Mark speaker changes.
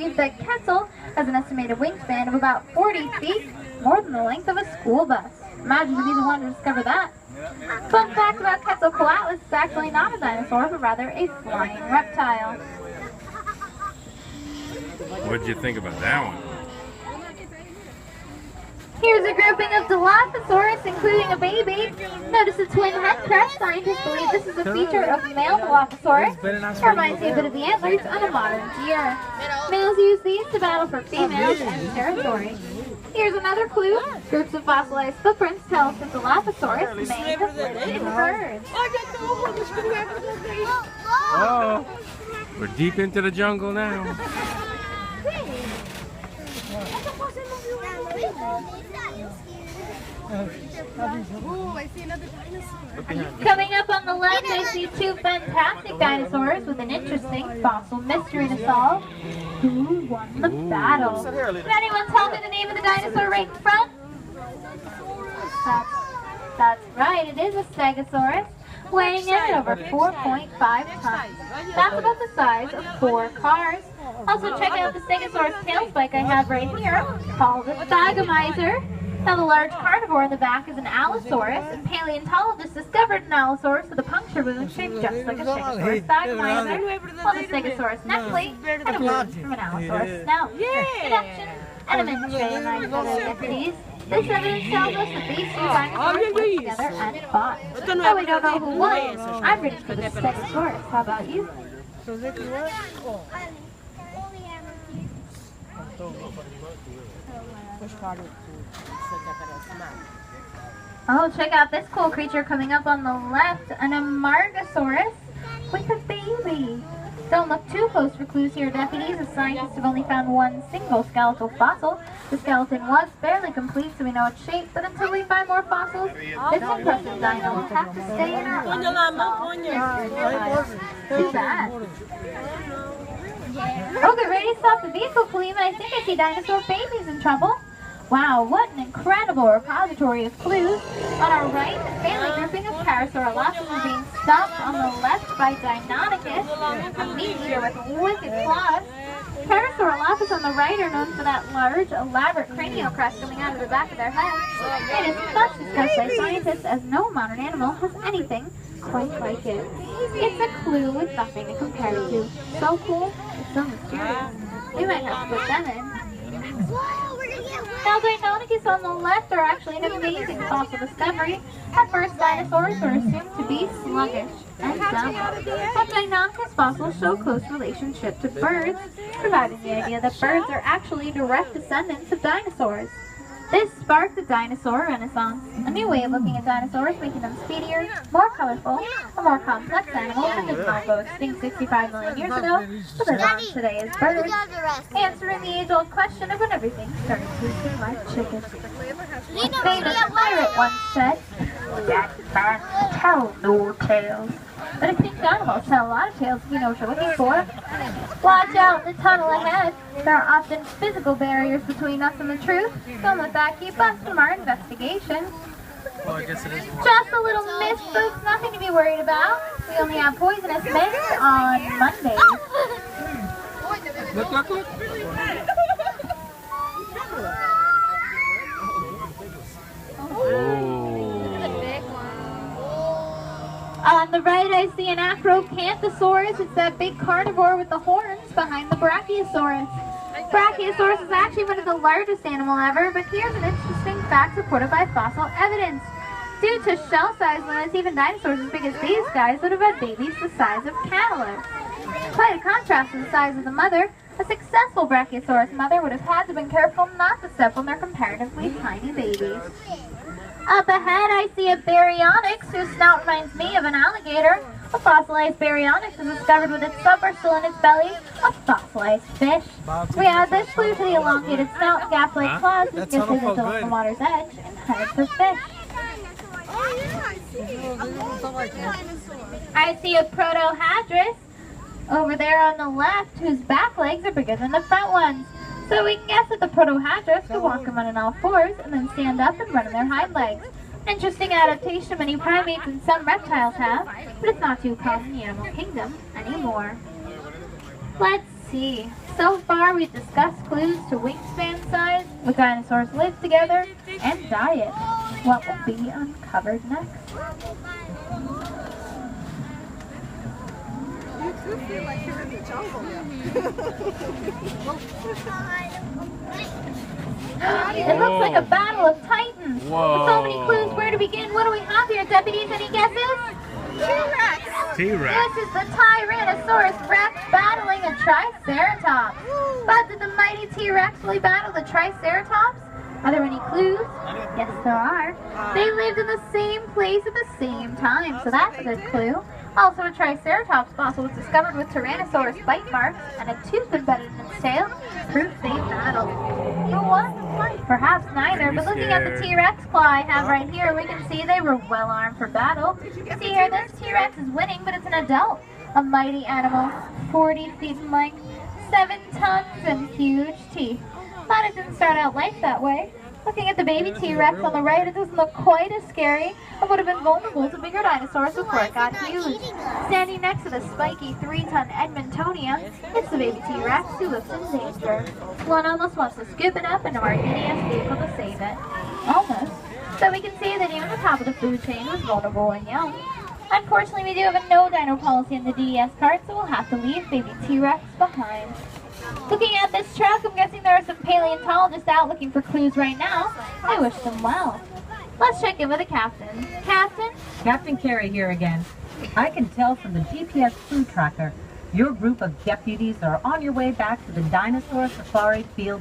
Speaker 1: believed that Quetzal has an estimated wingspan of about 40 feet, more than the length of a school bus. Imagine to be the one to discover that. Fun fact about Quetzalcoatlus, it's actually not a dinosaur, but rather a flying reptile.
Speaker 2: What did you think about that one?
Speaker 1: Here's a grouping of Dilophosaurus, including a baby. Notice the twin head crest. Scientists believe this is a feature of male Dilophosaurus. It reminds you a bit of the antlers on a modern deer. Males use these to battle for females and territory. Here's another clue. Groups of fossilized footprints tell us that Dilophosaurus may have lived in birds.
Speaker 2: Oh, we're deep into the jungle now.
Speaker 1: Coming up on the left, I see two fantastic dinosaurs with an interesting fossil mystery to solve. Who won the battle? Can anyone tell me the name of the dinosaur right in front? That's right, it is a Stegosaurus, weighing in at over 4.5 tons. That's about the size of 4 cars. Also, check out the Stegosaurus tail spike I have right here, called a Thagomizer. Now, the large carnivore in the back is an Allosaurus, and paleontologists discovered an Allosaurus with a puncture wound shaped just like a Stegosaurus Thagomizer, while the Stegosaurus neck plate and a wound from an Allosaurus snout. Deduction and a mint tray in line with other deputies. This evidence tells us that these two dinosaurs worked together and fought. Though we don't know who won, I'm ready for the Stegosaurus. How about you? Oh, check out this cool creature coming up on the left, an Amargasaurus with a baby. Don't look too close for clues here, deputies, as scientists have only found one single skeletal fossil. The skeleton was fairly complete, so we know its shape, but until we find more fossils, this impressive dino will have to stay in our Too bad. Oh, get ready to stop the vehicle, Khalima. I think I see dinosaur babies in trouble. Wow, what an incredible repository of clues. On our right, a family grouping of Parasaurolophus are being stopped on the left by Deinonychus, a meat eater with wicked claws. Parasaurolophus on the right are known for that large, elaborate cranial crest coming out of the back of their head. It is much discussed by scientists as no modern animal has anything quite like it. It's a clue with nothing to compare it to. So cool, it's so mysterious. We might have to put them in. Now, Deinonychus on the left are actually an amazing fossil discovery. At first, dinosaurs were assumed to be sluggish and dumb. But Deinonychus fossils show close relationship to birds, providing the idea that birds are actually direct descendants of dinosaurs. This sparked the dinosaur renaissance, a new way of looking at dinosaurs, making them speedier, more colorful, a more complex animal that did not go extinct 65 million years ago, but live on today as birds, answering the age-old question of when everything started tasting like chicken. A famous pirate once said, "Dead men tell no tales." But extinct animals tell a lot of tales if you know what you're looking for. Watch out, the tunnel ahead. There are often physical barriers between us and the truth. Don't let that keep us from our investigation.
Speaker 2: Well, I guess it is.
Speaker 1: Just a little mist, folks, nothing to be worried about. We only have poisonous mist on Mondays.
Speaker 2: Look.
Speaker 1: On the right, I see an Acrocanthosaurus. It's that big carnivore with the horns behind the Brachiosaurus. Brachiosaurus is actually one of the largest animals ever, but here's an interesting fact supported by fossil evidence. Due to shell size limits, even dinosaurs as big as these guys would have had babies the size of cantaloupes. Quite a contrast to the size of the mother. A successful Brachiosaurus mother would have had to have been careful not to step on their comparatively tiny babies. Up ahead, I see a Baryonyx, whose snout reminds me of an alligator. A fossilized Baryonyx was discovered with its supper still in its belly, a fossilized fish. We add this clue to the elongated snout, gap-like claws, which gives it until the water's edge, and head for fish. I see a Protohadrus over there on the left, whose back legs are bigger than the front ones. So we can guess that the Protohadrus could walk and run on all fours and then stand up and run on their hind legs. An interesting adaptation many primates and some reptiles have, but it's not too common in the animal kingdom anymore. Let's see. So far, we've discussed clues to wingspan size, what dinosaurs live together, and diet. What will be uncovered next?
Speaker 3: You do feel like you're in the jungle.
Speaker 1: It looks like a battle of titans.
Speaker 2: Whoa.
Speaker 1: With so many clues, where to begin? What do we have here, deputies? Any guesses?
Speaker 3: T-Rex.
Speaker 2: T-Rex.
Speaker 1: This is the Tyrannosaurus Rex battling a Triceratops. But did the mighty T-Rex really battle the Triceratops? Are there any clues? Yes, there are. They lived in the same place at the same time, so that's a good clue. Also, a Triceratops fossil was discovered with Tyrannosaurus bite marks and a tooth embedded in its tail. Proof they battled. Who won the fight? Perhaps neither, but looking at the T-Rex claw I have right here, we can see they were well armed for battle. See here, this T-Rex is winning, but it's an adult. A mighty animal, 40 feet in length, 7 tons, and huge teeth. Thought it didn't start out life that way. Looking at the baby T-Rex on the right, it doesn't look quite as scary and would have been vulnerable to bigger dinosaurs before it got huge. Standing next to the spiky 3-ton Edmontonia, it's the baby T-Rex who looks in danger. One almost wants to scoop it up into our EDS vehicle to save it. Almost. So we can see that even the top of the food chain was vulnerable and young. Unfortunately, we do have a no dino policy in the DES cart, so we'll have to leave baby T-Rex behind. Looking at this truck, I'm guessing there are some paleontologists out looking for clues right now. I wish them well. Let's check in with the captain. Captain?
Speaker 4: Captain Carey here again. I can tell from the GPS clue tracker your group of deputies are on your way back to the dinosaur safari field